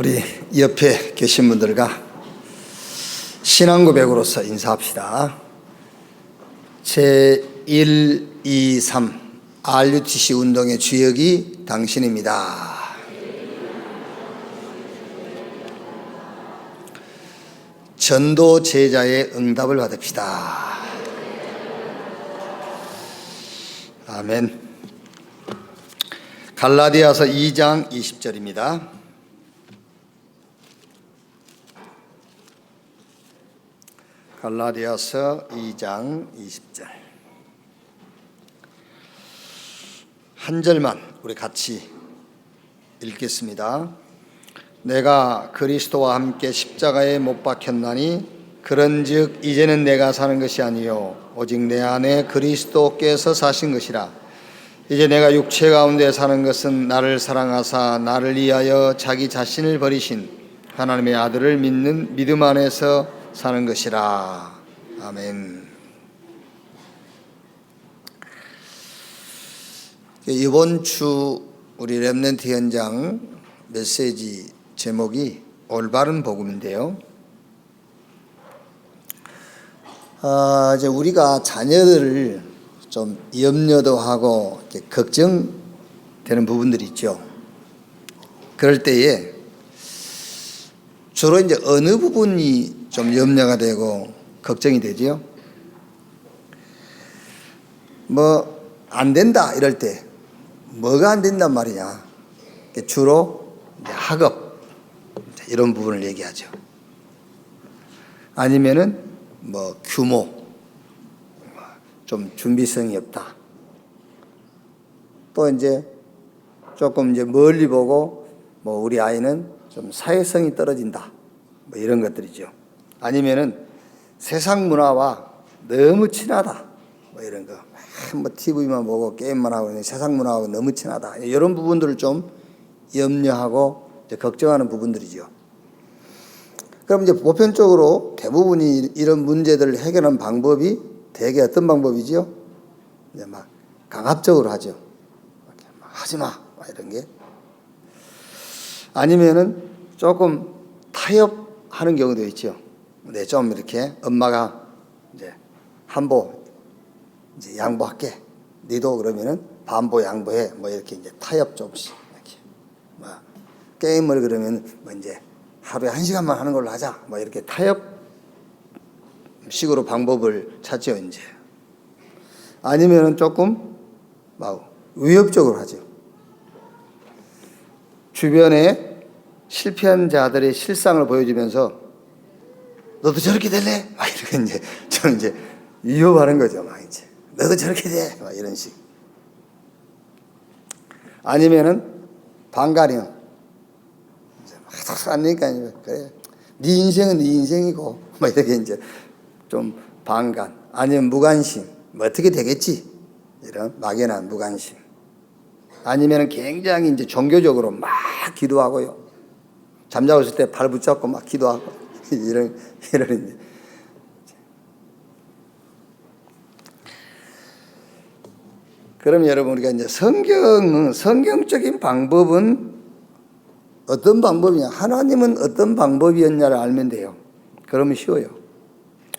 우리 옆에 계신 분들과 신앙 고백으로서 인사합시다. 제123 RUTC 운동의 주역이 당신입니다. 전도 제자의 응답을 받읍시다. 아멘. 갈라디아서 2장 20절입니다. 갈라디아서 2장 20절. 한 절만 우리 같이 읽겠습니다. 내가 그리스도와 함께 십자가에 못 박혔나니 그런즉 이제는 내가 사는 것이 아니요 오직 내 안에 그리스도께서 사신 것이라. 이제 내가 육체 가운데 사는 것은 나를 사랑하사 나를 위하여 자기 자신을 버리신 하나님의 아들을 믿는 믿음 안에서 사는 것이라. 아멘. 이번 주 우리 렘넌트 현장 메시지 제목이 올바른 복음인데요. 이제 우리가 자녀들을 좀 염려도 하고 걱정되는 부분들이 있죠. 그럴 때에 주로 이제 어느 부분이 좀 염려가 되고 걱정이 되지요? 뭐 안 된다 이럴 때 뭐가 안 된단 말이냐? 주로 이제 학업 이런 부분을 얘기하죠. 아니면은 뭐 규모, 좀 준비성이 없다. 또 이제 조금 이제 멀리 보고 뭐 우리 아이는 좀 사회성이 떨어진다. 뭐 이런 것들이죠. 아니면은 세상 문화와 너무 친하다. 뭐 이런 거. 뭐 TV만 보고 게임만 하고 세상 문화하고 너무 친하다. 이런 부분들을 좀 염려하고 이제 걱정하는 부분들이죠. 그럼 이제 보편적으로 대부분이 이런 문제들을 해결하는 방법이 대개 어떤 방법이지요? 이제 막 강압적으로 하죠. 하지 마. 이런 게. 아니면은 조금 타협하는 경우도 있죠. 네, 좀 이렇게 엄마가 이제 한보 이제 양보할게. 니도 그러면은 반보 양보해. 뭐 이렇게 이제 타협 조금씩 이렇게. 뭐 게임을 그러면 뭐 이제 하루에 1시간만 하는 걸로 하자. 뭐 이렇게 타협식으로 방법을 찾죠, 이제. 아니면은 조금 막 위협적으로 하죠. 주변에 실패한 자들의 실상을 보여주면서 너도 저렇게 될래? 막 이렇게 이제 좀 이제 위협하는 거죠, 막 이제. 너도 저렇게 돼. 막 이런 식. 아니면은 반가령. 안 되니까 그래. 네 인생은 네 인생이고 뭐 이렇게 이제 좀 반간 아니면 무관심 뭐 어떻게 되겠지 이런 막연한 무관심 아니면 굉장히 이제 종교적으로 막 기도하고요 잠자고 있을 때 발 붙잡고 막 기도하고 이런 이제 그럼 여러분 우리가 이제 성경적인 방법은 어떤 방법이냐? 하나님은 어떤 방법이었냐를 알면 돼요. 그러면 쉬워요.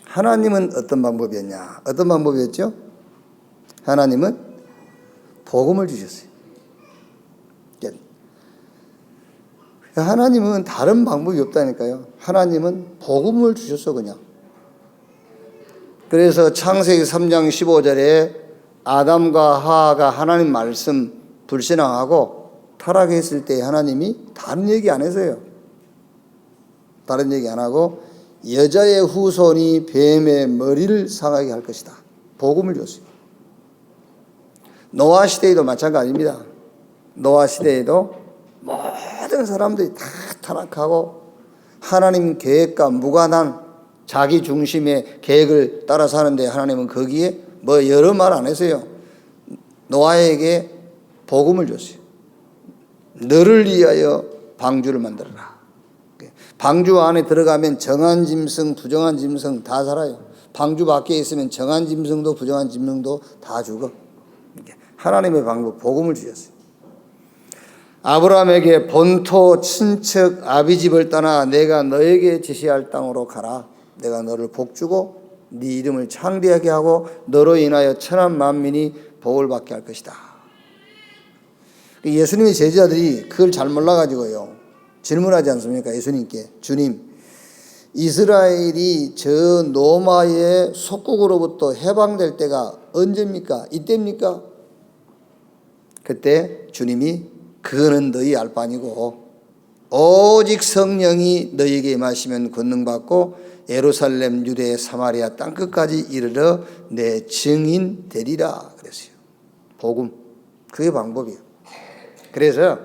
하나님은 어떤 방법이었냐? 어떤 방법이었죠? 하나님은 복음을 주셨어요. 하나님은 다른 방법이 없다니까요. 하나님은 복음을 주셨어 그냥. 그래서 창세기 3장 15절에 아담과 하와가 하나님 말씀 불신앙하고 타락했을 때 하나님이 다른 얘기 안 했어요. 다른 얘기 안 하고 여자의 후손이 뱀의 머리를 상하게 할 것이다. 복음을 줬어요. 노아 시대에도 마찬가지입니다. 노아 시대에도 모든 사람들이 다 타락하고 하나님 계획과 무관한 자기 중심의 계획을 따라 사는데 하나님은 거기에 뭐 여러 말 안 했어요. 노아에게 복음을 줬어요. 너를 위하여 방주를 만들어라. 방주 안에 들어가면 정한 짐승, 부정한 짐승 다 살아요. 방주 밖에 있으면 정한 짐승도 부정한 짐승도 다 죽어. 하나님의 방법, 복음을 주셨어요. 아브라함에게 본토 친척 아비집을 떠나 내가 너에게 지시할 땅으로 가라. 내가 너를 복주고 네 이름을 창대하게 하고 너로 인하여 천한 만민이 복을 받게 할 것이다. 예수님의 제자들이 그걸 잘 몰라가지고요, 질문하지 않습니까? 예수님께, 주님, 이스라엘이 저 로마의 속국으로부터 해방될 때가 언제입니까? 이때입니까? 그때 주님이 그거는 너희 알 바 아니고 오직 성령이 너희에게 임하시면 권능받고 예루살렘, 유대, 사마리아 땅끝까지 이르러 내 증인 되리라 그랬어요. 복음, 그게 방법이에요. 그래서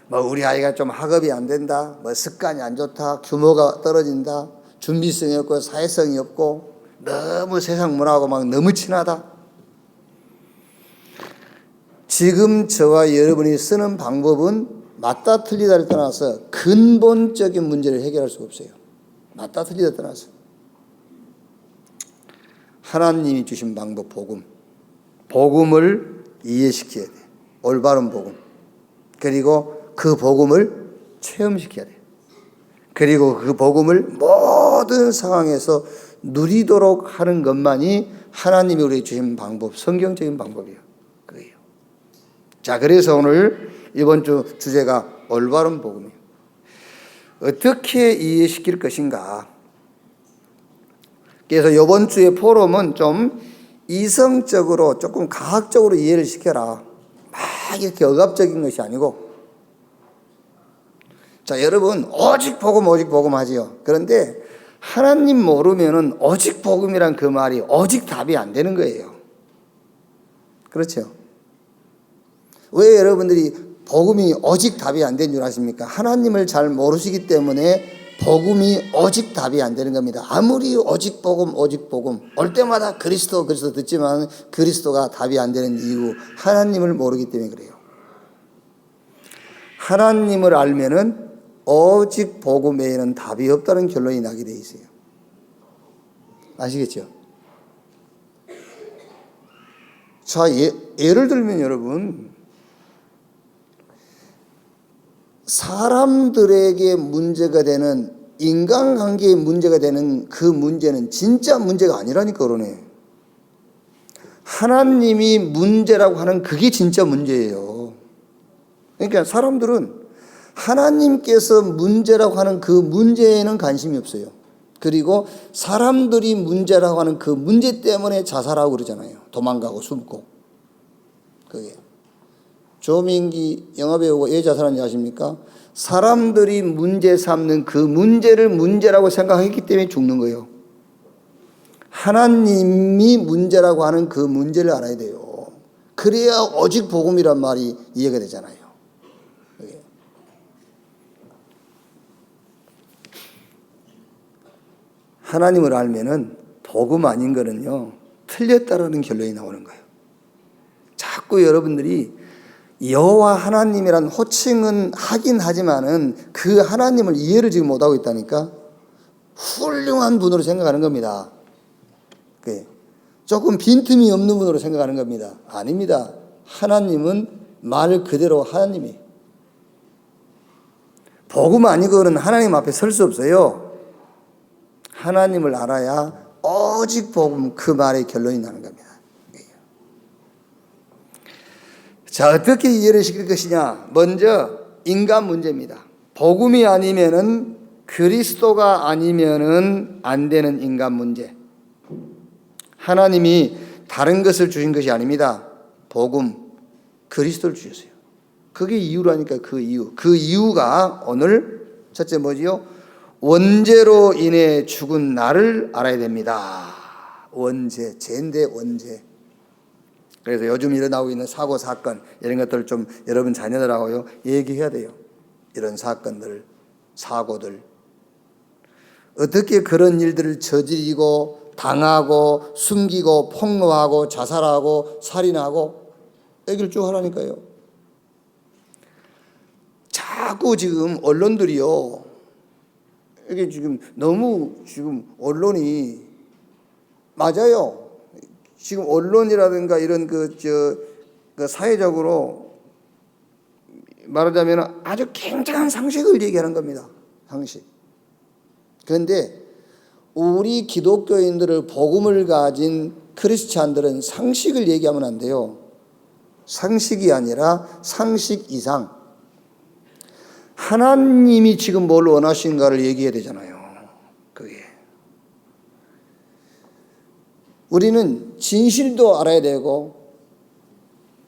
뭐 우리 아이가 좀 학업이 안 된다, 뭐 습관이 안 좋다, 규모가 떨어진다, 준비성이 없고 사회성이 없고 너무 세상 문화하고 막 너무 친하다, 지금 저와 여러분이 쓰는 방법은 맞다 틀리다를 떠나서 근본적인 문제를 해결할 수가 없어요. 맞다 틀리다 떠나서 하나님이 주신 방법, 복음을 이해시켜야 돼. 올바른 복음. 그리고 그 복음을 체험시켜야 돼. 그리고 그 복음을 모든 상황에서 누리도록 하는 것만이 하나님이 우리에게 주신 방법, 성경적인 방법이에요. 그거예요. 자, 그래서 오늘 이번 주 주제가 올바른 복음이에요. 어떻게 이해시킬 것인가. 그래서 이번 주의 포럼은 좀 이성적으로 조금 과학적으로 이해를 시켜라. 막 이렇게 억압적인 것이 아니고. 자, 여러분 오직 복음 하지요. 그런데 하나님 모르면은 오직 복음이란 그 말이 오직 답이 안 되는 거예요. 그렇죠? 왜 여러분들이 복음이 오직 답이 안 되는 줄 아십니까? 하나님을 잘 모르시기 때문에 복음이 오직 답이 안 되는 겁니다. 아무리 오직 복음 올 때마다 그리스도 듣지만 그리스도가 답이 안 되는 이유, 하나님을 모르기 때문에 그래요. 하나님을 알면은 오직 복음 외에는 답이 없다는 결론이 나게 돼 있어요. 아시겠죠? 자, 예를 들면 여러분, 사람들에게 문제가 되는, 인간관계에 문제가 되는 그 문제는 진짜 문제가 아니라니까 그러네. 하나님이 문제라고 하는 그게 진짜 문제예요. 그러니까 사람들은 하나님께서 문제라고 하는 그 문제에는 관심이 없어요. 그리고 사람들이 문제라고 하는 그 문제 때문에 자살하고 그러잖아요. 도망가고 숨고. 그게 조민기 영화배우가 왜 자살한지 아십니까? 사람들이 문제 삼는 그 문제를 문제라고 생각했기 때문에 죽는 거예요. 하나님이 문제라고 하는 그 문제를 알아야 돼요. 그래야 오직 복음이란 말이 이해가 되잖아요. 하나님을 알면은 복음 아닌 거는요, 틀렸다라는 결론이 나오는 거예요. 자꾸 여러분들이 여호와 하나님이란 호칭은 하긴 하지만은 그 하나님을 이해를 지금 못하고 있다니까. 훌륭한 분으로 생각하는 겁니다. 조금 빈틈이 없는 분으로 생각하는 겁니다. 아닙니다. 하나님은 말 그대로 하나님이에요. 복음 아니고는 하나님 앞에 설 수 없어요. 하나님을 알아야 오직 복음, 그 말의 결론이 나는 겁니다. 자, 어떻게 이해를 시킬 것이냐? 먼저 인간 문제입니다. 복음이 아니면은, 그리스도가 아니면은 안 되는 인간 문제. 하나님이 다른 것을 주신 것이 아닙니다. 복음, 그리스도를 주셨어요. 그게 이유라니까. 그 이유가 오늘 첫째 뭐지요? 원죄로 인해 죽은 나를 알아야 됩니다. 원죄, 죄인데 원죄. 그래서 요즘 일어나고 있는 사고, 사건, 이런 것들을 좀 여러분 자녀들하고요, 얘기해야 돼요. 이런 사건들, 사고들. 어떻게 그런 일들을 저지르고, 당하고, 숨기고, 폭로하고, 자살하고, 살인하고, 얘기를 쭉 하라니까요. 자꾸 지금 언론들이요, 이게 지금 너무 언론이, 맞아요. 지금 언론이라든가 이런 사회적으로 말하자면 아주 굉장한 상식을 얘기하는 겁니다. 상식. 그런데 우리 기독교인들을 복음을 가진 크리스찬들은 상식을 얘기하면 안 돼요. 상식이 아니라 상식 이상. 하나님이 지금 뭘 원하시는가를 얘기해야 되잖아요. 그게. 우리는 진실도 알아야 되고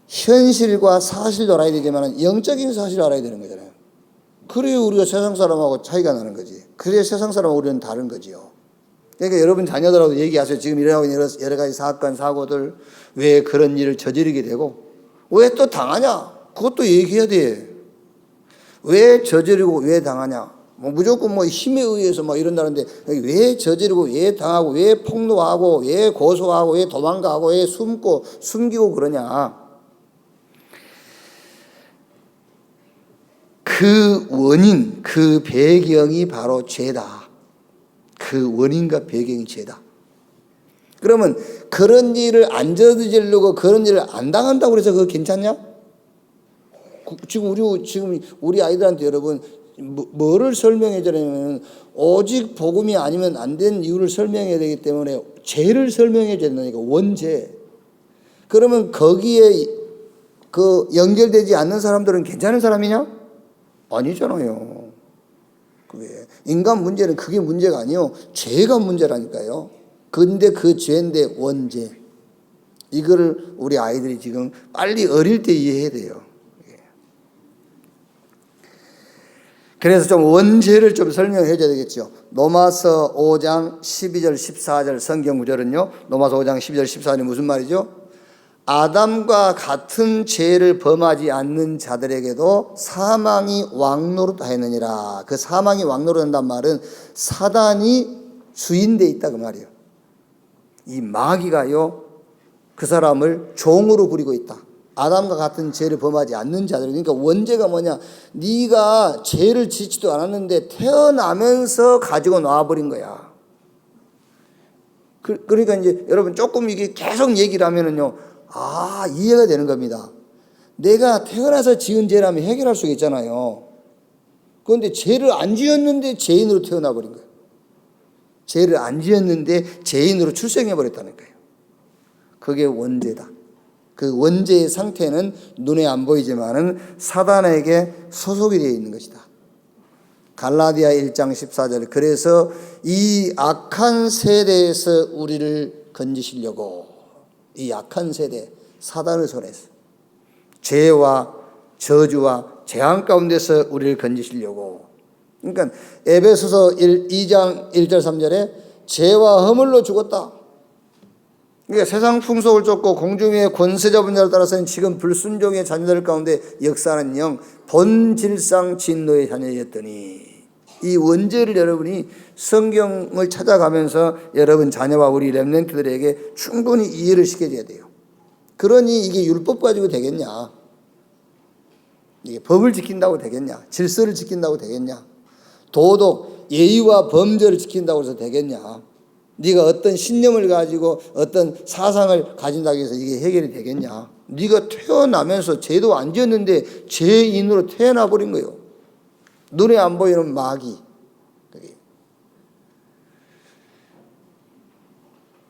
현실과 사실도 알아야 되지만 영적인 사실을 알아야 되는 거잖아요. 그래야 우리가 세상 사람하고 차이가 나는 거지. 그래야 세상 사람하고 우리는 다른 거지요. 그러니까 여러분 자녀들하고 얘기하세요. 지금 일어나고 있는 여러 가지 사건, 사고들, 왜 그런 일을 저지르게 되고 왜 또 당하냐? 그것도 얘기해야 돼. 왜 저지르고 왜 당하냐? 뭐 무조건 뭐 힘에 의해서 뭐 이런다는데 왜 저지르고 왜 당하고 왜 폭로하고 왜 고소하고 왜 도망가고 왜 숨기고 그러냐? 그 원인, 그 배경이 바로 죄다. 그 원인과 배경이 죄다. 그러면 그런 일을 안 저지르고 그런 일을 안 당한다고 그래서 그거 괜찮냐? 지금 우리 아이들한테 여러분 뭐를 설명해 주냐면 오직 복음이 아니면 안 되는 이유를 설명해야 되기 때문에 죄를 설명해 줘야 된다니까. 원죄. 그러면 거기에 그 연결되지 않는 사람들은 괜찮은 사람이냐? 아니잖아요. 그게 인간 문제는 그게 문제가 아니요. 죄가 문제라니까요. 근데 그 죄인데 원죄. 이거를 우리 아이들이 지금 빨리 어릴 때 이해해야 돼요. 그래서 좀 원죄를 좀 설명해 줘야 되겠죠. 로마서 5장 12절 14절 성경 구절은요. 로마서 5장 12절 14절이 무슨 말이죠? 아담과 같은 죄를 범하지 않는 자들에게도 사망이 왕노릇하였느니라. 그 사망이 왕노릇한다는 말은 사단이 주인돼 있다 그 말이에요. 이 마귀가요 그 사람을 종으로 부리고 있다. 아담과 같은 죄를 범하지 않는 자들. 그러니까 원죄가 뭐냐? 네가 죄를 짓지도 않았는데 태어나면서 가지고 놔버린 거야. 그러니까 이제 여러분 조금 이게 계속 얘기를 하면은요, 이해가 되는 겁니다. 내가 태어나서 지은 죄라면 해결할 수가 있잖아요. 그런데 죄를 안 지었는데 죄인으로 태어나 버린 거예요. 죄를 안 지었는데 죄인으로 출생해 버렸다는 거예요. 그게 원죄다. 그 원죄의 상태는 눈에 안 보이지만은 사단에게 소속이 되어 있는 것이다. 갈라디아 1장 14절. 그래서 이 악한 세대에서 우리를 건지시려고, 이 악한 세대, 사단의 손에서 죄와 저주와 재앙 가운데서 우리를 건지시려고. 그러니까 에베소서 2장 1절 3절에 죄와 허물로 죽었다. 그러니까 세상 풍속을 쫓고 공중의 권세 잡은 자를 따라서는 지금 불순종의 자녀들 가운데 역사하는 영, 본질상 진노의 자녀였더니, 이 원죄를 여러분이 성경을 찾아가면서 여러분 자녀와 우리 렘넌트들에게 충분히 이해를 시켜줘야 돼요. 그러니 이게 율법 가지고 되겠냐? 이게 법을 지킨다고 되겠냐? 질서를 지킨다고 되겠냐? 도덕, 예의와 범죄를 지킨다고 해서 되겠냐? 네가 어떤 신념을 가지고 어떤 사상을 가진다고 해서 이게 해결이 되겠냐? 네가 태어나면서 죄도 안 지었는데 죄인으로 태어나 버린 거예요. 눈에 안 보이는 마귀.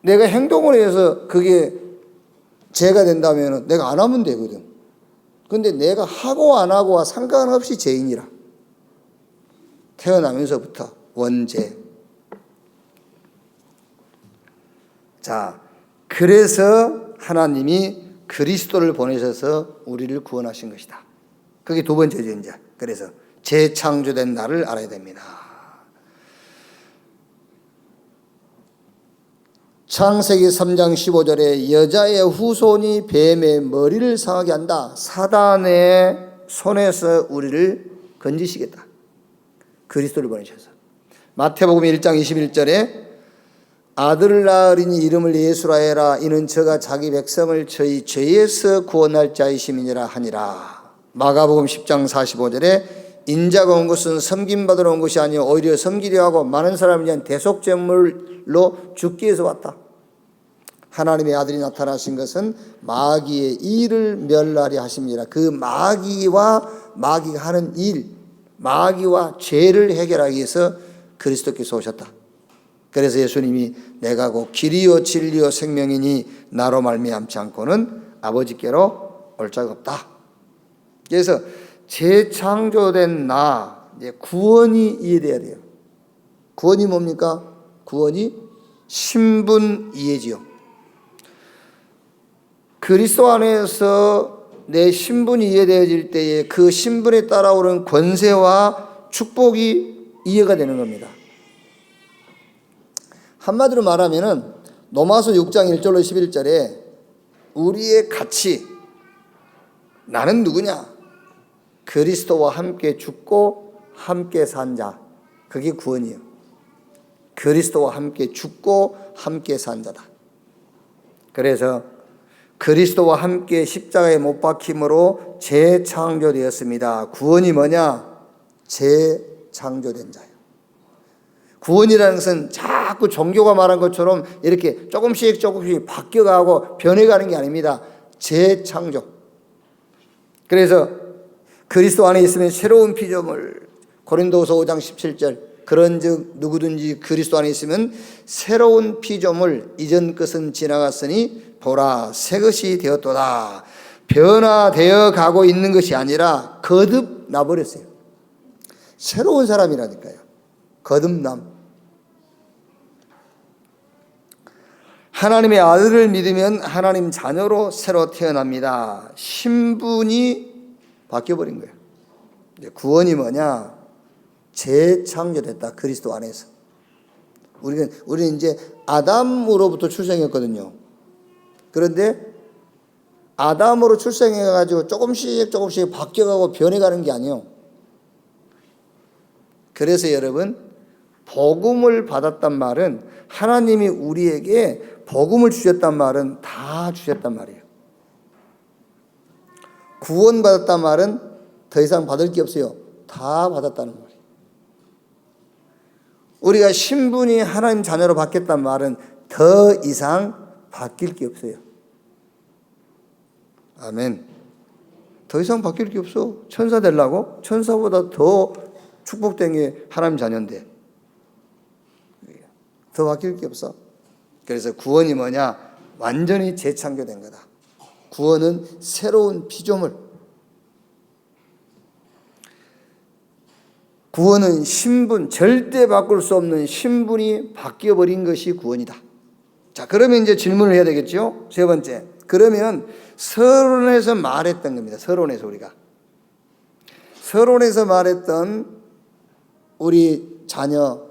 내가 행동을 해서 그게 죄가 된다면 내가 안 하면 되거든. 근데 내가 하고 안 하고와 상관없이 죄인이라. 태어나면서부터 원죄. 자, 그래서 하나님이 그리스도를 보내셔서 우리를 구원하신 것이다. 그게 두 번째죠, 이제. 그래서 재창조된 나를 알아야 됩니다. 창세기 3장 15절에 여자의 후손이 뱀의 머리를 상하게 한다. 사단의 손에서 우리를 건지시겠다. 그리스도를 보내셔서. 마태복음 1장 21절에 아들을 낳으리니 이름을 예수라 해라. 이는 저가 자기 백성을 저희 죄에서 구원할 자이심이니라 하니라. 마가복음 10장 45절에 인자가 온 것은 섬김받으러 온 것이 아니요 오히려 섬기려 하고 많은 사람을 위한 대속제물로 죽기 위해서 왔다. 하나님의 아들이 나타나신 것은 마귀의 일을 멸하려 하십니다. 그 마귀가 하는 일, 마귀와 죄를 해결하기 위해서 그리스도께서 오셨다. 그래서 예수님이 내가 곧 길이요 진리요 생명이니 나로 말미암지 않고는 아버지께로 올 자가 없다. 그래서 재창조된 나, 이제 구원이 이해돼야 돼요. 구원이 뭡니까? 구원이 신분 이해지요. 그리스도 안에서 내 신분이 이해되어질 때에 그 신분에 따라오는 권세와 축복이 이해가 되는 겁니다. 한마디로 말하면은 로마서 6장 1절로 11절에 우리의 가치, 나는 누구냐? 그리스도와 함께 죽고 함께 산 자, 그게 구원이에요. 그리스도와 함께 죽고 함께 산 자다. 그래서 그리스도와 함께 십자가에 못 박힘으로 재창조되었습니다. 구원이 뭐냐? 재창조된 자예요. 구원이라는 것은 자꾸 종교가 말한 것처럼 이렇게 조금씩 바뀌어가고 변해가는 게 아닙니다. 재창조. 그래서 그리스도 안에 있으면 새로운 피조물, 고린도후서 5장 17절, 그런즉 누구든지 그리스도 안에 있으면 새로운 피조물, 이전 것은 지나갔으니 보라 새 것이 되었도다. 변화되어 가고 있는 것이 아니라 거듭 나버렸어요. 새로운 사람이라니까요. 거듭남. 하나님의 아들을 믿으면 하나님 자녀로 새로 태어납니다. 신분이 바뀌어버린 거예요. 구원이 뭐냐? 재창조됐다. 그리스도 안에서. 우리는 이제 아담으로부터 출생했거든요. 그런데 아담으로 출생해가지고 조금씩 바뀌어가고 변해가는 게 아니에요. 그래서 여러분, 복음을 받았단 말은 하나님이 우리에게 복음을 주셨단 말은 다 주셨단 말이에요. 구원받았단 말은 더 이상 받을 게 없어요. 다 받았다는 말이에요. 우리가 신분이 하나님 자녀로 바뀌었단 말은 더 이상 바뀔 게 없어요. 아멘. 더 이상 바뀔 게 없어. 천사 되려고? 천사보다 더 축복된 게 하나님 자녀인데 더 바뀔 게 없어. 그래서 구원이 뭐냐? 완전히 재창조된 거다. 구원은 새로운 피조물. 구원은 신분, 절대 바꿀 수 없는 신분이 바뀌어버린 것이 구원이다. 자, 그러면 이제 질문을 해야 되겠죠? 세 번째. 그러면 서론에서 말했던 겁니다. 서론에서 말했던 우리 자녀,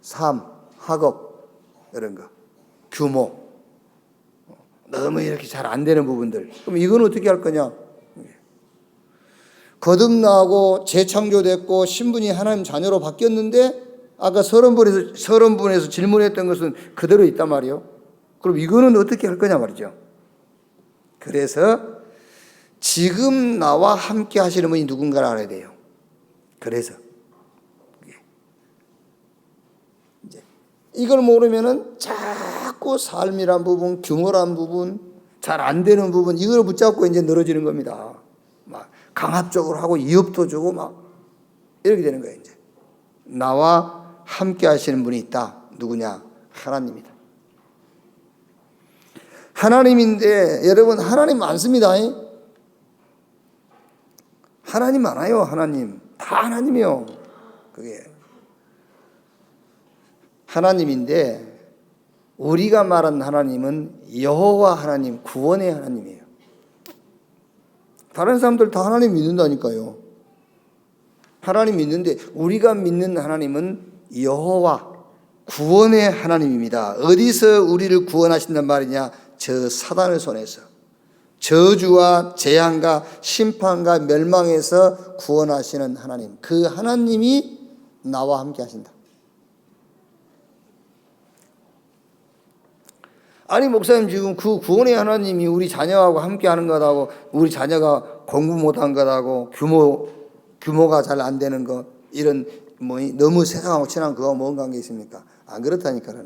삶, 학업, 이런 거, 규모, 너무 이렇게 잘 안 되는 부분들. 그럼 이건 어떻게 할 거냐? 거듭나고 재창조됐고 신분이 하나님 자녀로 바뀌었는데 아까 서론분에서 질문했던 것은 그대로 있단 말이에요. 그럼 이거는 어떻게 할 거냐 말이죠. 그래서 지금 나와 함께 하시는 분이 누군가를 알아야 돼요. 그래서 이제 이걸 모르면은 자꾸 삶이란 부분, 규모란 부분, 잘 안 되는 부분 이걸 붙잡고 이제 늘어지는 겁니다. 막 강압적으로 하고 이업도 주고 막 이렇게 되는 거예요. 이제 나와 함께 하시는 분이 있다. 누구냐? 하나님이다. 하나님인데 여러분 하나님 많습니다. 하나님 많아요. 하나님 다 하나님이요. 그게 하나님인데 우리가 말한 하나님은 여호와 하나님, 구원의 하나님이에요. 다른 사람들 다 하나님 믿는다니까요. 하나님 믿는데 우리가 믿는 하나님은 여호와, 구원의 하나님입니다. 어디서 우리를 구원하신단 말이냐? 저 사단의 손에서, 저주와 재앙과 심판과 멸망에서 구원하시는 하나님, 그 하나님이 나와 함께 하신다. 아니 목사님 지금 그 구원의 하나님이 우리 자녀하고 함께 하는 거다고, 우리 자녀가 공부 못한 거다고, 규모가 잘 안 되는 거, 이런 너무 세상하고 친한 그거 뭔 관계 있습니까? 안 그렇다니까요.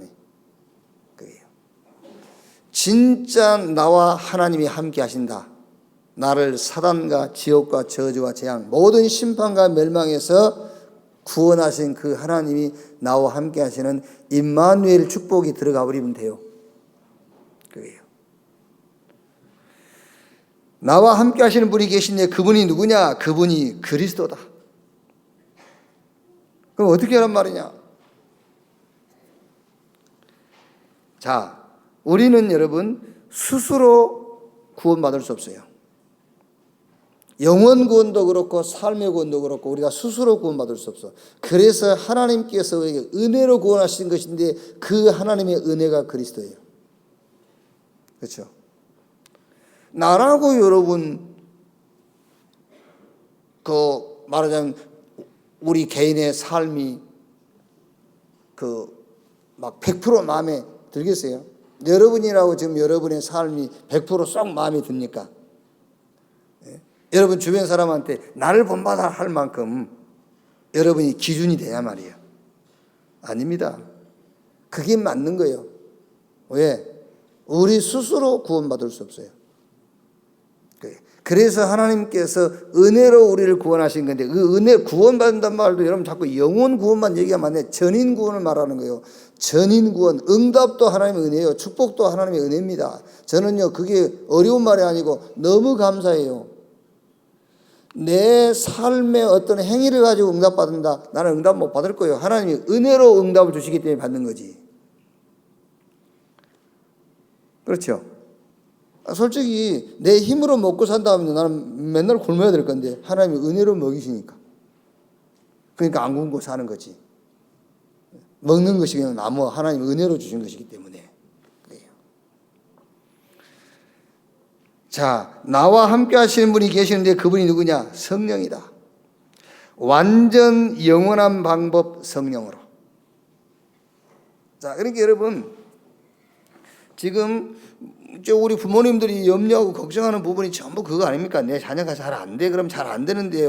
그게요. 진짜 나와 하나님이 함께 하신다. 나를 사단과 지옥과 저주와 재앙 모든 심판과 멸망에서 구원하신 그 하나님이 나와 함께 하시는 임마누엘 축복이 들어가 버리면 돼요. 그게요. 나와 함께 하시는 분이 계신데 그분이 누구냐? 그분이 그리스도다. 그럼 어떻게 하란 말이냐? 자, 우리는 여러분 스스로 구원받을 수 없어요. 영원 구원도 그렇고 삶의 구원도 그렇고 우리가 스스로 구원받을 수 없어. 그래서 하나님께서 우리에게 은혜로 구원하신 것인데 그 하나님의 은혜가 그리스도예요. 그렇죠? 나라고 여러분 말하자면 우리 개인의 삶이 막 100% 마음에 들겠어요? 여러분이라고 지금 여러분의 삶이 100%쏙 마음에 듭니까? 예? 여러분 주변 사람한테 나를 본받아 할 만큼 여러분이 기준이 돼야 말이에요. 아닙니다. 그게 맞는 거예요. 왜? 우리 스스로 구원받을 수 없어요. 그래서 하나님께서 은혜로 우리를 구원하신 건데 그 은혜 구원받는단 말도 여러분 자꾸 영혼 구원만 얘기하면 안 돼. 전인 구원을 말하는 거예요. 전인 구원, 응답도 하나님의 은혜예요. 축복도 하나님의 은혜입니다. 저는요 그게 어려운 말이 아니고 너무 감사해요. 내 삶의 어떤 행위를 가지고 응답받는다. 나는 응답 못 받을 거예요. 하나님이 은혜로 응답을 주시기 때문에 받는 거지. 그렇죠? 솔직히 내 힘으로 먹고 산다면 나는 맨날 굶어야 될 건데 하나님이 은혜로 먹이시니까. 그러니까 안 굶고 사는 거지. 먹는 것이 그냥 하나님이 은혜로 주신 것이기 때문에 그래요. 자, 나와 함께 하시는 분이 계시는데 그분이 누구냐? 성령이다. 완전 영원한 방법 성령으로. 자, 그러니까 여러분 지금 우리 부모님들이 염려하고 걱정하는 부분이 전부 그거 아닙니까? 내 자녀가 잘 안 돼. 그럼 잘 안 되는데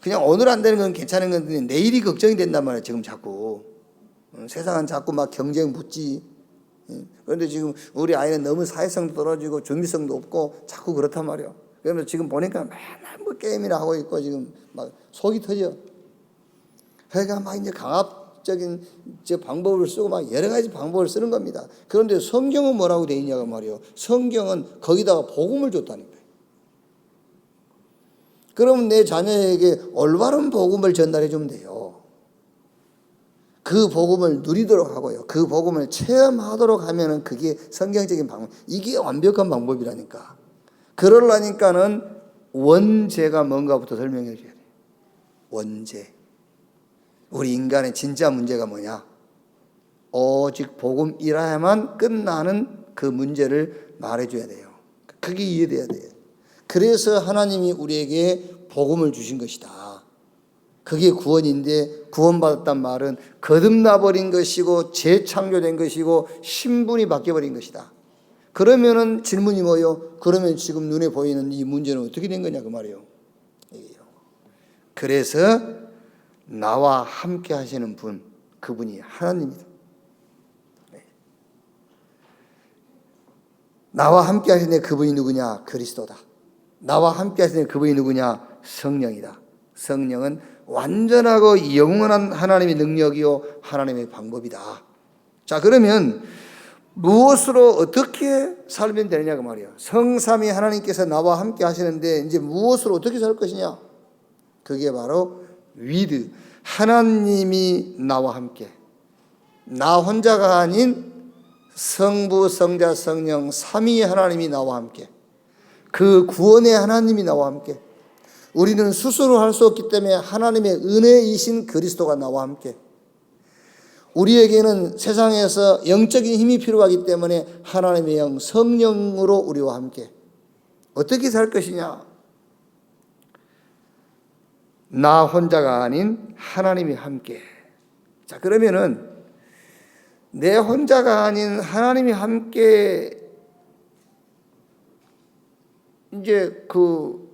그냥 오늘 안 되는 건 괜찮은 건데 내일이 걱정이 된단 말이에요. 지금 자꾸. 세상은 자꾸 막 경쟁 붙지. 그런데 지금 우리 아이는 너무 사회성도 떨어지고 준비성도 없고 자꾸 그렇단 말이에요. 그러면 지금 보니까 맨날 뭐 게임이나 하고 있고 지금 막 속이 터져. 그러니까 막 이제 강압적인 방법을 쓰고 막 여러 가지 방법을 쓰는 겁니다. 그런데 성경은 뭐라고 되어 있냐고 말이에요. 성경은 거기다가 복음을 줬다는 거예요. 그러면 내 자녀에게 올바른 복음을 전달해 주면 돼요. 그 복음을 누리도록 하고요. 그 복음을 체험하도록 하면은 그게 성경적인 방법. 이게 완벽한 방법이라니까. 그러려니까는 원죄가 뭔가부터 설명해 줘야 돼요. 원죄. 우리 인간의 진짜 문제가 뭐냐? 오직 복음이라야만 끝나는 그 문제를 말해줘야 돼요. 그게 이해돼야 돼요. 그래서 하나님이 우리에게 복음을 주신 것이다. 그게 구원인데 구원받았단 말은 거듭나버린 것이고 재창조된 것이고 신분이 바뀌어버린 것이다. 그러면은 질문이 뭐예요? 그러면 지금 눈에 보이는 이 문제는 어떻게 된 거냐 그 말이에요. 그래서 나와 함께 하시는 분, 그분이 하나님이다. 나와 함께 하시는 그분이 누구냐? 그리스도다. 나와 함께 하시는 그분이 누구냐? 성령이다. 성령은 완전하고 영원한 하나님의 능력이요 하나님의 방법이다. 자, 그러면 무엇으로 어떻게 살면 되느냐 그 말이에요. 성삼위 하나님께서 나와 함께 하시는데 이제 무엇으로 어떻게 살 것이냐? 그게 바로 with 하나님이 나와 함께. 나 혼자가 아닌 성부, 성자, 성령 삼위 하나님이 나와 함께. 그 구원의 하나님이 나와 함께. 우리는 스스로 할 수 없기 때문에 하나님의 은혜이신 그리스도가 나와 함께. 우리에게는 세상에서 영적인 힘이 필요하기 때문에 하나님의 영 성령으로 우리와 함께. 어떻게 살 것이냐? 나 혼자가 아닌 하나님이 함께. 자, 그러면은 내 혼자가 아닌 하나님이 함께 이제 그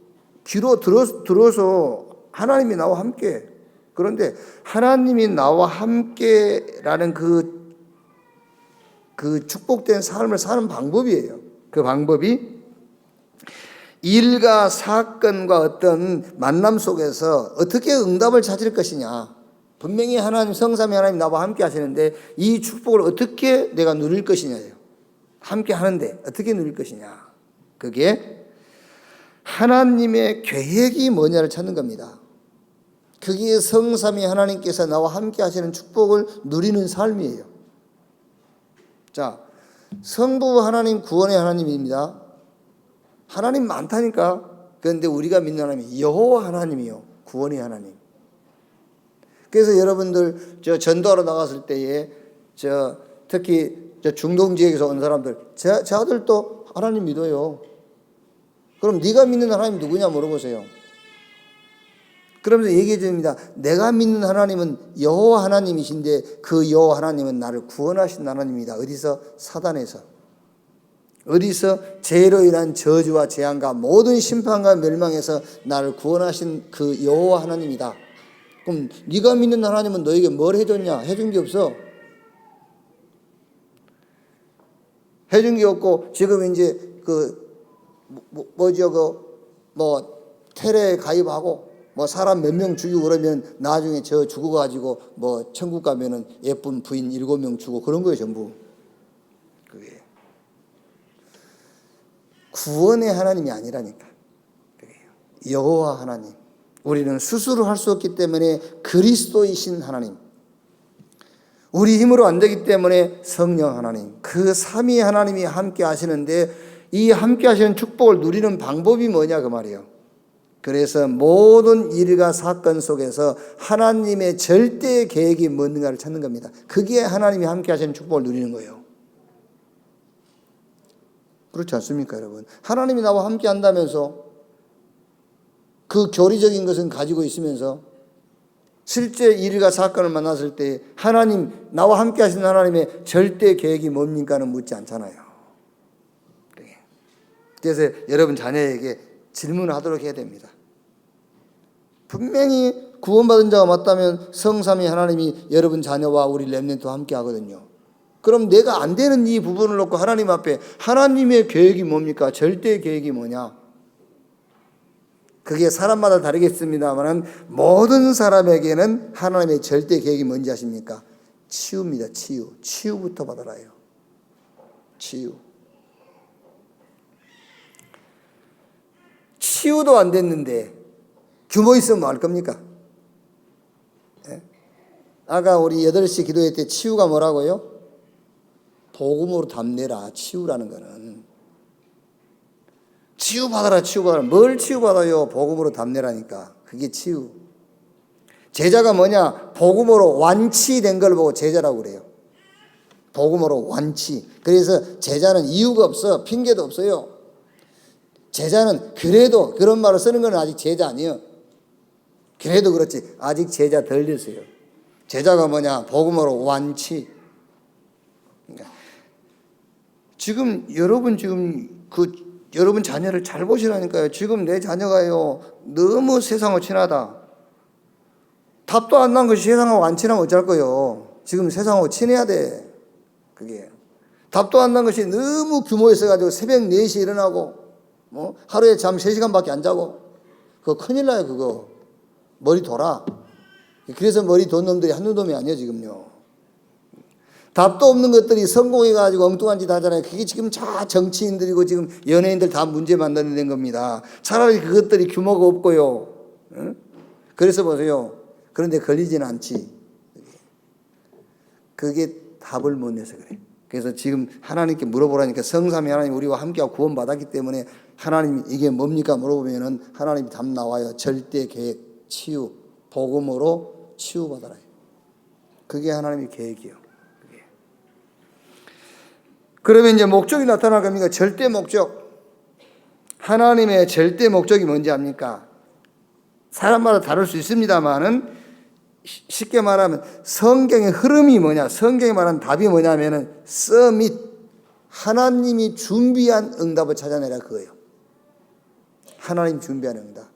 귀로 들어서 하나님이 나와 함께. 그런데 하나님이 나와 함께라는 그 그 축복된 삶을 사는 방법이에요. 그 방법이 일과 사건과 어떤 만남 속에서 어떻게 응답을 찾을 것이냐. 분명히 하나님, 성삼위 하나님 나와 함께 하시는데 이 축복을 어떻게 내가 누릴 것이냐예요. 함께 하는데 어떻게 누릴 것이냐. 그게 하나님의 계획이 뭐냐를 찾는 겁니다. 그게 성삼위 하나님께서 나와 함께 하시는 축복을 누리는 삶이에요. 자, 성부 하나님, 구원의 하나님입니다. 하나님 많다니까. 그런데 우리가 믿는 하나님이 여호와 하나님이요, 구원의 하나님. 그래서 여러분들 저 전도하러 나갔을 때에 특히 중동 지역에서 온 사람들, 제 아들도 하나님 믿어요. 그럼 네가 믿는 하나님 누구냐 물어보세요. 그러면서 얘기해 줍니다. 내가 믿는 하나님은 여호와 하나님이신데 그 여호와 하나님은 나를 구원하신 하나님이다. 어디서? 사단에서. 어디서? 죄로 인한 저주와 재앙과 모든 심판과 멸망에서 나를 구원하신 그 여호와 하나님이다. 그럼 네가 믿는 하나님은 너에게 뭘 해줬냐? 해준 게 없어. 해준 게 없고 지금 이제 테레에 가입하고 사람 몇 명 죽이고 그러면 나중에 저 죽어가지고 천국 가면은 예쁜 부인 7명 주고 그런 거예요, 전부. 그게 구원의 하나님이 아니라니까. 여호와 하나님. 우리는 스스로 할 수 없기 때문에 그리스도이신 하나님. 우리 힘으로 안 되기 때문에 성령 하나님. 그 삼위 하나님이 함께 하시는데 이 함께 하시는 축복을 누리는 방법이 뭐냐 그 말이에요. 그래서 모든 일과 사건 속에서 하나님의 절대 계획이 뭔가를 찾는 겁니다. 그게 하나님이 함께 하시는 축복을 누리는 거예요. 그렇지 않습니까, 여러분? 하나님이 나와 함께 한다면서 그 교리적인 것은 가지고 있으면서 실제 일과 사건을 만났을 때 하나님, 나와 함께 하시는 하나님의 절대 계획이 뭡니까는 묻지 않잖아요. 그래서 여러분 자녀에게 질문을 하도록 해야 됩니다. 분명히 구원받은 자가 맞다면 성삼위 하나님이 여러분 자녀와 우리 렘넌트와 함께 하거든요. 그럼 내가 안 되는 이 부분을 놓고 하나님 앞에 하나님의 계획이 뭡니까? 절대 계획이 뭐냐? 그게 사람마다 다르겠습니다만 모든 사람에게는 하나님의 절대 계획이 뭔지 아십니까? 치유입니다. 치유. 치유부터 받아라요. 치유. 치유도 안 됐는데 규모 있으면 뭐 할 겁니까? 예? 아까 우리 8시 기도회 때 치유가 뭐라고요? 복음으로 답내라. 치유라는 거는 치유받아라. 치유받아라. 뭘 치유받아요? 복음으로 답내라니까. 그게 치유. 제자가 뭐냐? 복음으로 완치된 걸 보고 제자라고 그래요. 복음으로 완치. 그래서 제자는 이유가 없어. 핑계도 없어요. 제자는 그래도, 그런 말을 쓰는 건 아직 제자 아니에요. 그래도 그렇지 아직 제자 덜 됐어요. 제자가 뭐냐? 복음으로 완치. 그러니까 지금 여러분 여러분 자녀를 잘 보시라니까요. 지금 내 자녀가요 너무 세상하고 친하다. 답도 안 난 것이 세상하고 안 친하면 어쩔 거요. 지금 세상하고 친해야 돼. 그게 답도 안 난 것이 너무 규모 있어가지고 새벽 4시에 일어나고 하루에 잠 3시간밖에 안 자고 그거 큰일 나요. 그거 머리 돌아. 그래서 머리 돈 놈들이 한두 놈이 아니에요 지금요. 답도 없는 것들이 성공해가지고 엉뚱한 짓 하잖아요. 그게 지금 다 정치인들이고 지금 연예인들 다 문제 만드는 겁니다. 차라리 그것들이 규모가 없고요. 그래서 보세요. 그런데 걸리지는 않지. 그게 답을 못 내서 그래. 그래서 지금 하나님께 물어보라니까 성삼위 하나님 우리와 함께하고 구원받았기 때문에 하나님 이게 뭡니까 물어보면은 하나님이 답 나와요. 절대 계획. 치유, 복음으로 치유받아라. 그게 하나님의 계획이에요. 그게. 그러면 이제 목적이 나타날 겁니까? 절대 목적. 하나님의 절대 목적이 뭔지 압니까? 사람마다 다를 수 있습니다만은 쉽게 말하면 성경의 흐름이 뭐냐? 성경이 말하는 답이 뭐냐면은 서밋 하나님이 준비한 응답을 찾아내라 그거예요. 하나님 준비한 응답.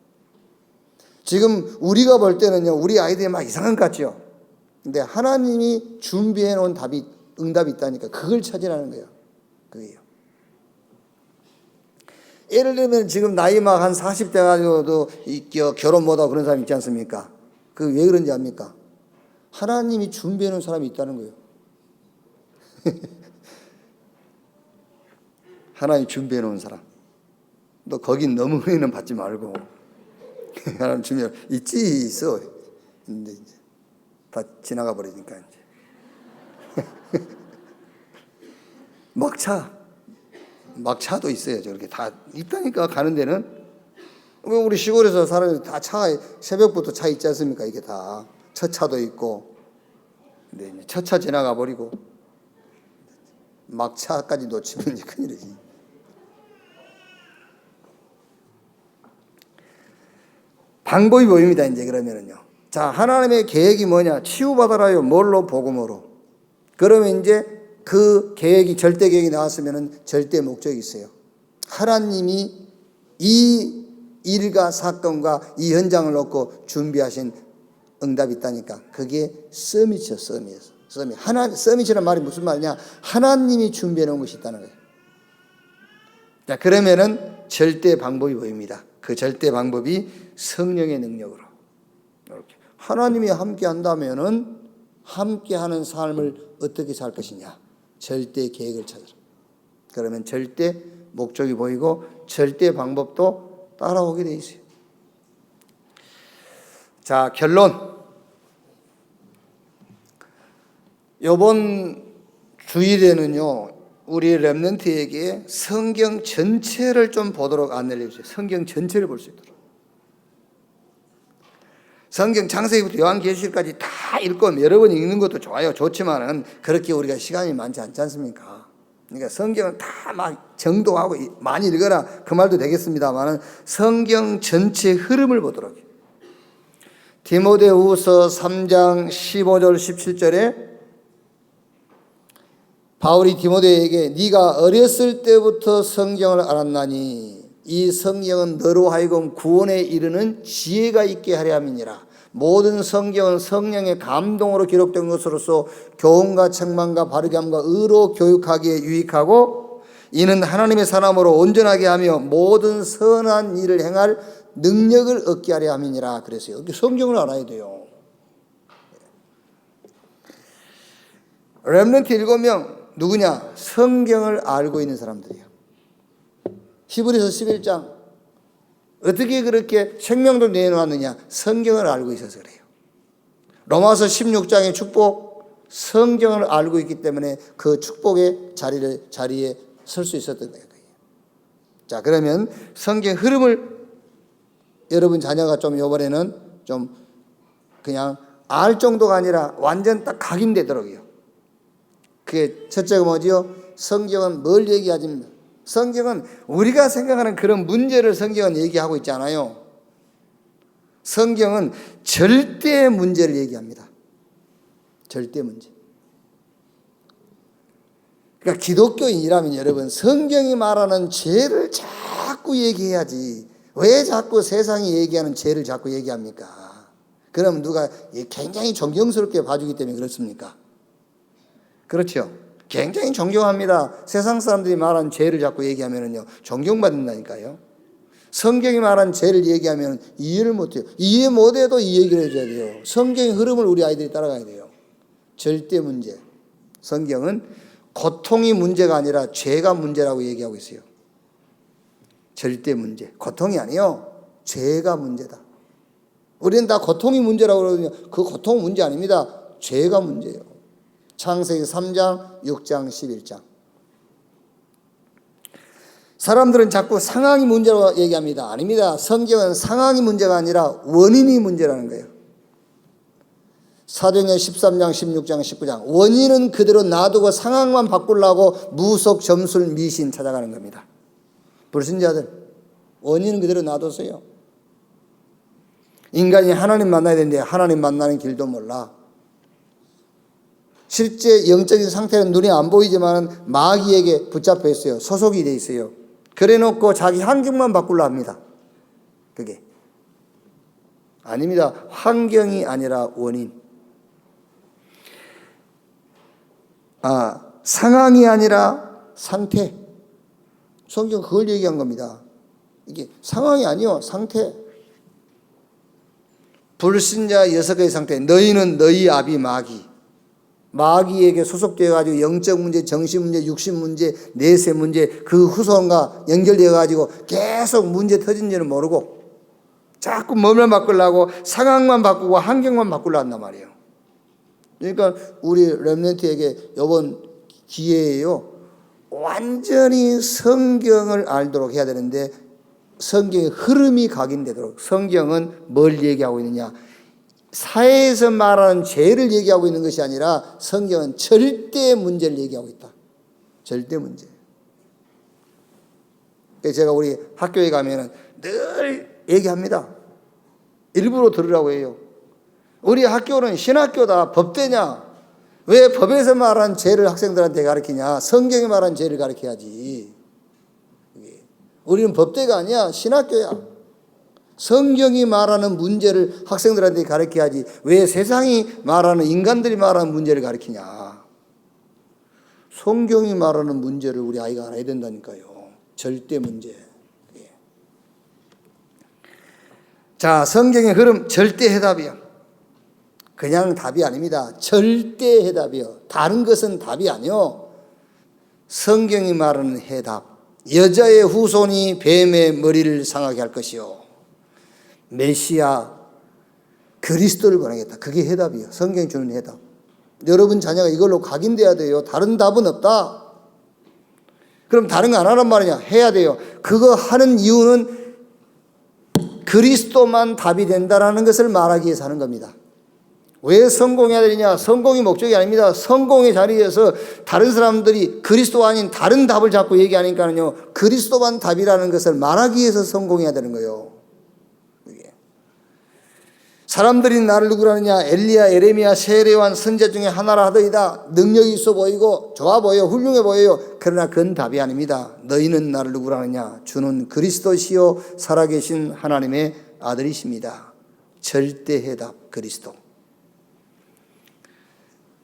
지금 우리가 볼 때는요, 우리 아이들이 막 이상한 것 같죠? 근데 하나님이 준비해 놓은 답이 응답이 있다니까. 그걸 찾으라는 거예요. 그게요. 예를 들면 지금 나이 막 한 40대 가지고도 결혼 못하고 그런 사람 있지 않습니까? 그 왜 그런지 압니까? 하나님이 준비해 놓은 사람이 있다는 거예요. 하나님이 준비해 놓은 사람. 너 거긴 너무 은혜는 받지 말고 하나님 준비해 있어. 근데 이제 다 지나가 버리니까 이제 막차도 있어요. 저렇게 다 있다니까. 가는 데는 우리 시골에서 사람들 다 차가 새벽부터 차 있지 않습니까? 이게 다 첫 차도 있고. 근데 이제 첫 차 지나가 버리고 막차까지 놓치면 이제 큰일이지. 방법이 보입니다. 이제 그러면은요. 자, 하나님의 계획이 뭐냐? 치유받아라요. 뭘로? 복음으로. 그러면 이제 그 계획이, 절대 계획이 나왔으면은 절대 목적이 있어요. 하나님이 이 일과 사건과 이 현장을 놓고 준비하신 응답이 있다니까. 그게 서밋이죠. 서밋. 서밋이라는 말이 무슨 말이냐? 하나님이 준비해 놓은 것이 있다는 거예요. 자, 그러면은 절대 방법이 보입니다. 그 절대 방법이 성령의 능력으로. 이렇게 하나님이 함께 한다면은 함께하는 삶을 어떻게 살 것이냐? 절대 계획을 찾으라. 그러면 절대 목적이 보이고 절대 방법도 따라오게 돼 있어요. 자, 결론. 이번 주일에는요, 우리 렘넌트에게 성경 전체를 좀 보도록 안내를 해주세요. 성경 전체를 볼 수 있도록. 성경 창세기부터 요한계시록까지 다 읽고 여러 번 읽는 것도 좋아요. 좋지만은 그렇게 우리가 시간이 많지 않지 않습니까? 그러니까 성경을 다 막 정독하고 많이 읽어라 그 말도 되겠습니다만은 성경 전체 흐름을 보도록 해요. 디모데후서 3장 15절 17절에 바울이 디모데에게 네가 어렸을 때부터 성경을 알았나니 이 성경은 너로 하여금 구원에 이르는 지혜가 있게 하려 함이니라. 모든 성경은 성령의 감동으로 기록된 것으로서 교훈과 책망과 바르게 함과 의로 교육하기에 유익하고 이는 하나님의 사람으로 온전하게 하며 모든 선한 일을 행할 능력을 얻게 하려 함이니라. 그래서요. 성경을 알아야 돼요. 렘넌트 7명 누구냐? 성경을 알고 있는 사람들이에요. 히브리서 11장 어떻게 그렇게 생명도 내놓았느냐? 성경을 알고 있어서 그래요. 로마서 16장의 축복, 성경을 알고 있기 때문에 그 축복의 자리에 설 수 있었던 거예요. 자, 그러면 성경 흐름을 여러분 자녀가 좀 이번에는 좀 그냥 알 정도가 아니라 완전 딱 각인되도록요. 그게 첫째가 뭐지요? 성경은 뭘 얘기하지? 성경은 우리가 생각하는 그런 문제를 성경은 얘기하고 있지 않아요. 성경은 절대 문제를 얘기합니다. 절대 문제. 그러니까 기독교인이라면 여러분 성경이 말하는 죄를 자꾸 얘기해야지. 왜 자꾸 세상이 얘기하는 죄를 자꾸 얘기합니까? 그럼 누가 굉장히 존경스럽게 봐주기 때문에 그렇습니까? 그렇죠. 굉장히 존경합니다. 세상 사람들이 말하는 죄를 자꾸 얘기하면요 존경받는다니까요. 성경이 말한 죄를 얘기하면 이해를 못해요. 이해 못해도 이 얘기를 해줘야 돼요. 성경의 흐름을 우리 아이들이 따라가야 돼요. 절대 문제. 성경은 고통이 문제가 아니라 죄가 문제라고 얘기하고 있어요. 절대 문제. 고통이 아니에요. 죄가 문제다. 우리는 다 고통이 문제라고 그러거든요. 그 고통은 문제 아닙니다. 죄가 문제예요. 창세기 3장, 6장, 11장. 사람들은 자꾸 상황이 문제라고 얘기합니다. 아닙니다. 성경은 상황이 문제가 아니라 원인이 문제라는 거예요. 사도행전 13장, 16장, 19장. 원인은 그대로 놔두고 상황만 바꾸려고 무속, 점술, 미신 찾아가는 겁니다. 불신자들. 원인은 그대로 놔뒀어요. 인간이 하나님 만나야 되는데 하나님 만나는 길도 몰라. 실제 영적인 상태는 눈에 안 보이지만 마귀에게 붙잡혀 있어요. 소속이 돼 있어요. 그래 놓고 자기 환경만 바꾸려 합니다. 그게 아닙니다. 환경이 아니라 원인. 상황이 아니라 상태. 성경 그걸 얘기한 겁니다. 이게 상황이 아니요, 상태. 불신자 6개의 상태. 너희는 너희 아비 마귀에게 소속되어 가지고 영적 문제, 정신 문제, 육신 문제, 내세 문제, 그 후손과 연결되어 가지고 계속 문제 터진지는 모르고 자꾸 몸을 바꾸려고 상황만 바꾸고 환경만 바꾸려 한단 말이에요. 그러니까 우리 렘넌트에게 이번 기회에요, 완전히 성경을 알도록 해야 되는데, 성경의 흐름이 각인되도록. 성경은 뭘 얘기하고 있느냐? 사회에서 말하는 죄를 얘기하고 있는 것이 아니라 성경은 절대 문제를 얘기하고 있다. 절대 문제. 그래서 제가 우리 학교에 가면은 늘 얘기합니다. 일부러 들으라고 해요. 우리 학교는 신학교다, 법대냐? 왜 법에서 말하는 죄를 학생들한테 가르치냐? 성경이 말하는 죄를 가르쳐야지. 우리는 법대가 아니야, 신학교야. 성경이 말하는 문제를 학생들한테 가르쳐야지. 왜 세상이 말하는, 인간들이 말하는 문제를 가르치냐? 성경이 말하는 문제를 우리 아이가 알아야 된다니까요. 절대 문제. 자, 성경의 흐름, 절대 해답이요. 그냥 답이 아닙니다. 절대 해답이요. 다른 것은 답이 아니요. 성경이 말하는 해답. 여자의 후손이 뱀의 머리를 상하게 할 것이요, 메시아 그리스도를 보내겠다. 그게 해답이에요. 성경이 주는 해답. 여러분 자녀가 이걸로 각인돼야 돼요. 다른 답은 없다. 그럼 다른 거 안 하란 말이냐? 해야 돼요. 그거 하는 이유는 그리스도만 답이 된다라는 것을 말하기 위해서 하는 겁니다. 왜 성공해야 되느냐? 성공이 목적이 아닙니다. 성공의 자리에서 다른 사람들이 그리스도 아닌 다른 답을 자꾸 얘기하니까요, 그리스도만 답이라는 것을 말하기 위해서 성공해야 되는 거예요. 사람들이 나를 누구라느냐? 엘리야, 에레미야, 세례요한 선지자 중에 하나라 하더이다. 능력이 있어 보이고 좋아 보여, 훌륭해 보여요. 그러나 그건 답이 아닙니다. 너희는 나를 누구라느냐? 주는 그리스도시요 살아계신 하나님의 아들이십니다. 절대 해답, 그리스도.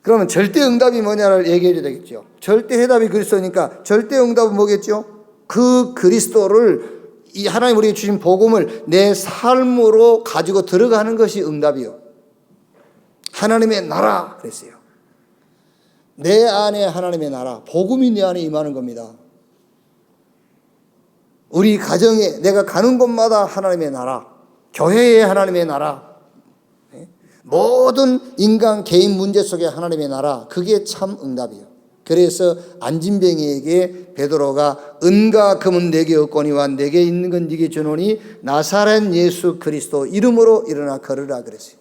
그러면 절대 응답이 뭐냐를 얘기해 줘야 되겠죠. 절대 해답이 그리스도니까 절대 응답은 뭐겠죠? 그 그리스도를, 이 하나님 우리에게 주신 복음을 내 삶으로 가지고 들어가는 것이 응답이요. 하나님의 나라 그랬어요. 내 안에 하나님의 나라, 복음이 내 안에 임하는 겁니다. 우리 가정에, 내가 가는 곳마다 하나님의 나라, 교회에 하나님의 나라, 모든 인간 개인 문제 속에 하나님의 나라, 그게 참 응답이에요. 그래서 안진뱅이에게 베드로가 은과 금은 내게 없거니와 내게 있는 건 네게 주노니 나사렛 예수 그리스도 이름으로 일어나 걸으라 그랬어요.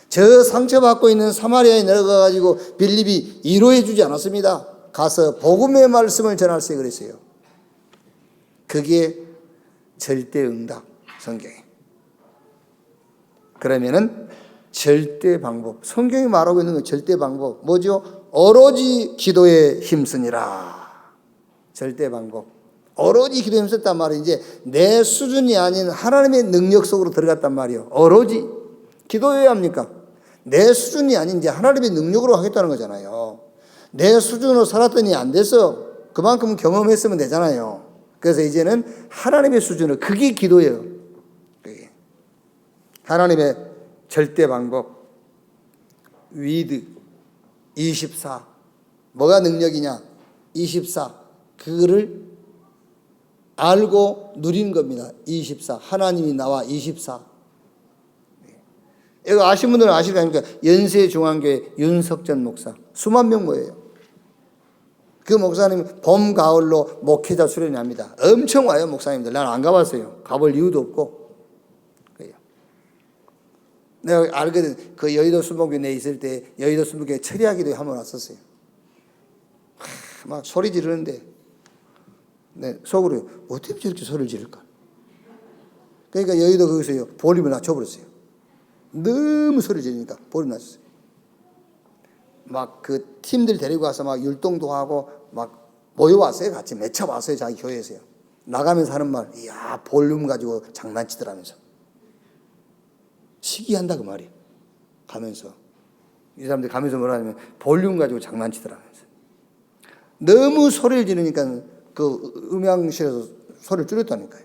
저 상처받고 있는 사마리아에 내려가가지고 빌립이 위로해 주지 않았습니다. 가서 복음의 말씀을 전할세 그랬어요. 그게 절대 응답, 성경에. 그러면은 절대 방법, 성경이 말하고 있는 건 절대 방법 뭐죠? 오로지 기도에 힘쓰니라. 절대 방법, 오로지 기도에 힘썼단 말이에요. 이제 내 수준이 아닌 하나님의 능력 속으로 들어갔단 말이에요. 오로지 기도해야 합니까? 내 수준이 아닌 이제 하나님의 능력으로 하겠다는 거잖아요. 내 수준으로 살았더니 안 돼서 그만큼 경험했으면 되잖아요. 그래서 이제는 하나님의 수준으로, 그게 기도예요. 그게 하나님의 절대 방법. 위드 24. 뭐가 능력이냐? 24. 그거를 알고 누린 겁니다. 24. 하나님이 나와 24. 이거 아시는 분들은 아실 거 아닙니까? 연세중앙교회 윤석전 목사. 수만 명 모여요. 그 목사님 봄, 가을로 목회자 수련회 합니다. 엄청 와요, 목사님들. 난 안 가봤어요. 가볼 이유도 없고. 내가 알거든. 그 여의도 순복교회 내 있을 때 여의도 순복교회 철야기도에 한번 왔었어요. 막 소리 지르는데 내 속으로 어떻게 저렇게 소리를 지를까? 그러니까 여의도 거기서 볼륨을 낮춰버렸어요. 너무 소리 지르니까 볼륨 낮췄어요. 막 그 팀들 데리고 와서 막 율동도 하고 막 모여왔어요. 같이 맺혀왔어요. 자기 교회에서요. 나가면서 하는 말, 이야 볼륨 가지고 장난치더라면서. 시기한다 그 말이에요. 가면서 이 사람들이 가면서 뭐라 하냐면 볼륨 가지고 장난치더라면서. 너무 소리를 지르니까 그 음향실에서 소리를 줄였다니까요.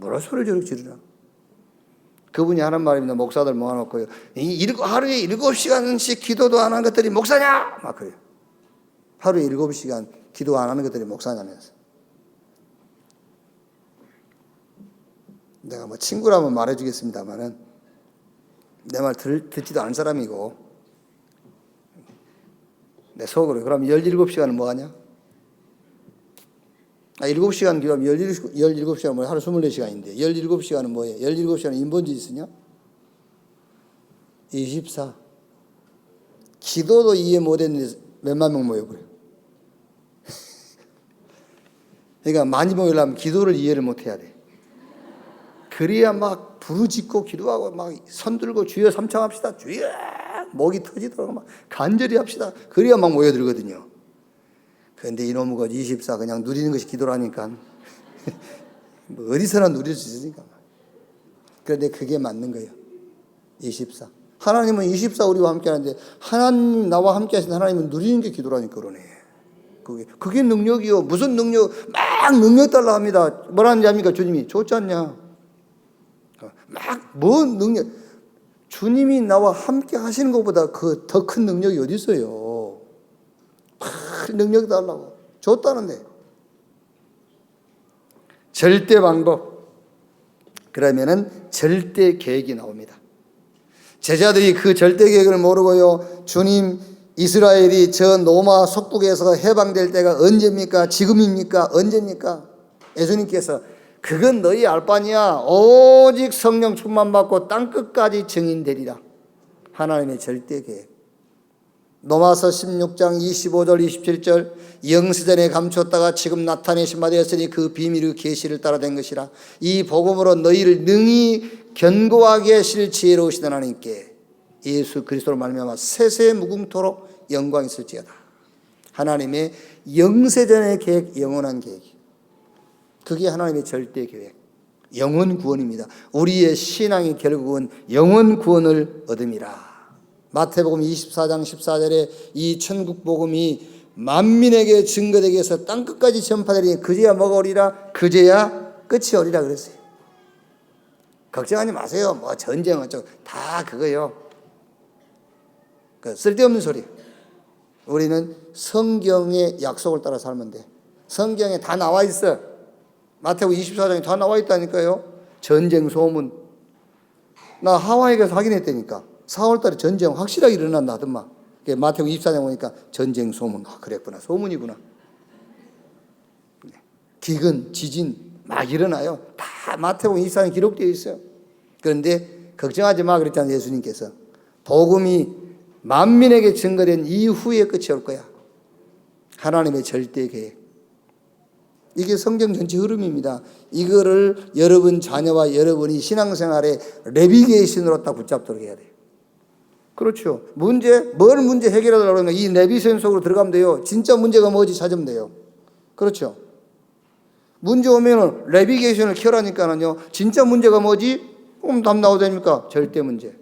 뭐라 소리를 저렇게 지르나. 그분이 하는 말입니다. 목사들 모아놓고요. 하루에 7시간씩 기도도 안 하는 것들이 목사냐? 막 그래요. 하루에 7시간 기도 안 하는 것들이 목사냐면서. 내가 뭐 친구라면 말해주겠습니다만은 내 말 듣지도 않은 사람이고 내 속으로 그럼 17시간은 뭐 하냐? 7시간 기도하면 17시간 뭐 하루 24시간인데 17시간은 뭐예요? 17시간은 인본주의 쓰냐? 24. 기도도 이해 못했는데 몇만 명 모여버려요. 그러니까 많이 모이려면 기도를 이해를 못해야 돼. 그래야 막 부르짖고 기도하고 막 손들고 주여 삼창합시다. 주여 목이 터지도록 막 간절히 합시다. 그래야 막 모여들거든요. 그런데 이놈의 것 24 그냥 누리는 것이 기도라니까 뭐 어디서나 누릴 수 있으니까. 그런데 그게 맞는 거예요. 24. 하나님은 24 우리와 함께 하는데 하나님 나와 함께 하신 하나님은 누리는 게 기도라니까 그러네. 그게 능력이요. 무슨 능력? 막 능력 달라 합니다. 뭐라는지 압니까? 주님이 좋지 않냐? 막 뭔 능력? 주님이 나와 함께 하시는 것보다 그 더 큰 능력이 어디 있어요? 막 능력 달라고 줬다는데. 절대 방법. 그러면은 절대 계획이 나옵니다. 제자들이 그 절대 계획을 모르고요. 주님, 이스라엘이 저 로마 속국에서 해방될 때가 언제입니까? 지금입니까? 언제입니까? 예수님께서 그건 너희 알 바니야. 오직 성령 충만 받고 땅끝까지 증인되리라. 하나님의 절대 계획. 로마서 16장 25절 27절 영세전에 감추었다가 지금 나타내신 바 되었으니 그 비밀의 계시를 따라 된 것이라. 이 복음으로 너희를 능히 견고하게 하실 지혜로우신 하나님께 예수 그리스도로 말미암아 세세 무궁토록 영광이 있을지어다. 하나님의 영세전의 계획, 영원한 계획. 그게 하나님의 절대 계획, 영원 구원입니다. 우리의 신앙이 결국은 영원 구원을 얻음이라. 마태복음 24장 14절에 이 천국 복음이 만민에게 증거되게 해서 땅끝까지 전파되리니 그제야 뭐가 오리라? 그제야 끝이 오리라 그랬어요. 걱정하지 마세요. 뭐 전쟁 어쩌고 다 그거요. 그 쓸데없는 소리. 우리는 성경의 약속을 따라 살면 돼. 성경에 다 나와 있어. 마태복음 24장에 다 나와 있다니까요. 전쟁 소문. 나 하와이 가서 확인했다니까. 4월달에 전쟁 확실하게 일어난다 하더만. 마태복음 24장 보니까 전쟁 소문. 아, 그랬구나. 소문이구나. 기근, 지진 막 일어나요. 다 마태복음 24장에 기록되어 있어요. 그런데 걱정하지 마 그랬잖아요. 예수님께서. 복음이 만민에게 증거된 이후에 끝이 올 거야. 하나님의 절대 계획. 이게 성경 전체 흐름입니다. 이거를 여러분 자녀와 여러분이 신앙생활에 내비게이션으로 딱 붙잡도록 해야 돼요. 그렇죠. 뭘 문제 해결하려고 그러면 이 내비게이션 속으로 들어가면 돼요. 진짜 문제가 뭐지 찾으면 돼요. 그렇죠. 문제 오면은 내비게이션을 켜라니까는요. 진짜 문제가 뭐지? 그럼 답 나오지 않습니까? 절대 문제.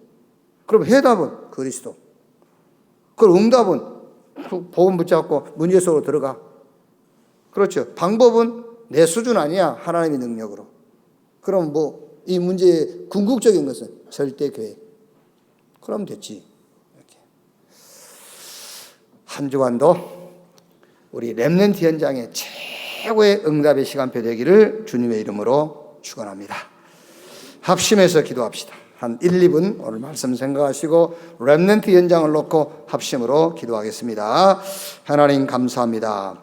그럼 해답은 그리스도. 그럼 응답은 복음 붙잡고 문제 속으로 들어가. 그렇죠. 방법은 내 수준 아니야. 하나님의 능력으로. 그럼 뭐 이 문제의 궁극적인 것은 절대 계획. 그럼 됐지. 이렇게. 한 주간도 우리 렘넌트 현장의 최고의 응답의 시간표 되기를 주님의 이름으로 축원합니다. 합심해서 기도합시다. 한 1, 2분 오늘 말씀 생각하시고 렘넌트 현장을 놓고 합심으로 기도하겠습니다. 하나님 감사합니다.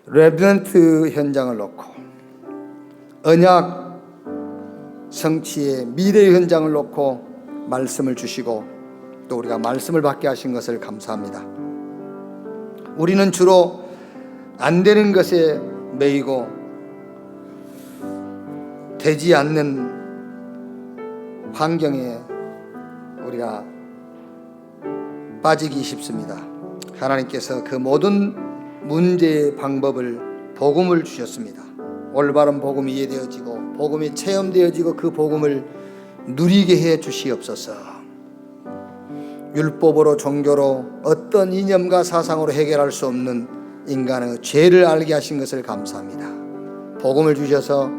렘넌트 현장을 놓고 언약 성취의 미래의 현장을 놓고 말씀을 주시고 또 우리가 말씀을 받게 하신 것을 감사합니다. 우리는 주로 안 되는 것에 매이고 되지 않는 환경에 우리가 빠지기 쉽습니다. 하나님께서 그 모든 문제의 방법을 복음을 주셨습니다. 올바른 복음이 이해되어지고 복음이 체험되어지고 그 복음을 누리게 해 주시옵소서. 율법으로 종교로 어떤 이념과 사상으로 해결할 수 없는 인간의 죄를 알게 하신 것을 감사합니다. 복음을 주셔서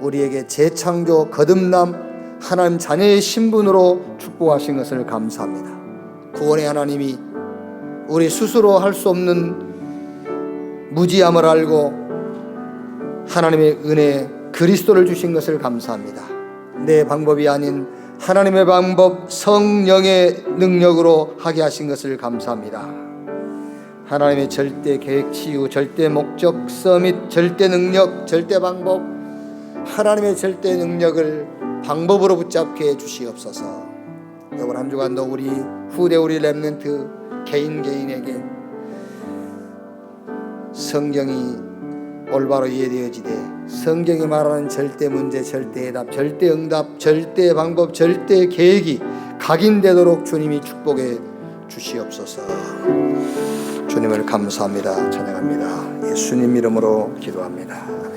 우리에게 재창조 거듭남 하나님 자녀의 신분으로 축복하신 것을 감사합니다. 구원의 하나님이 우리 스스로 할 수 없는 무지함을 알고 하나님의 은혜 그리스도를 주신 것을 감사합니다. 내 방법이 아닌 하나님의 방법 성령의 능력으로 하게 하신 것을 감사합니다. 하나님의 절대 계획, 치유, 절대 목적, 서밋, 절대 능력, 절대 방법, 하나님의 절대 능력을 방법으로 붙잡게 해주시옵소서. 이번 한 주간도 우리 후대 우리 렘넌트 개인에게 성경이 올바로 이해되어지되 성경이 말하는 절대 문제, 절대 해답, 절대 응답, 절대 방법, 절대 계획이 각인되도록 주님이 축복해 주시옵소서. 주님을 감사합니다. 찬양합니다. 예수님 이름으로 기도합니다.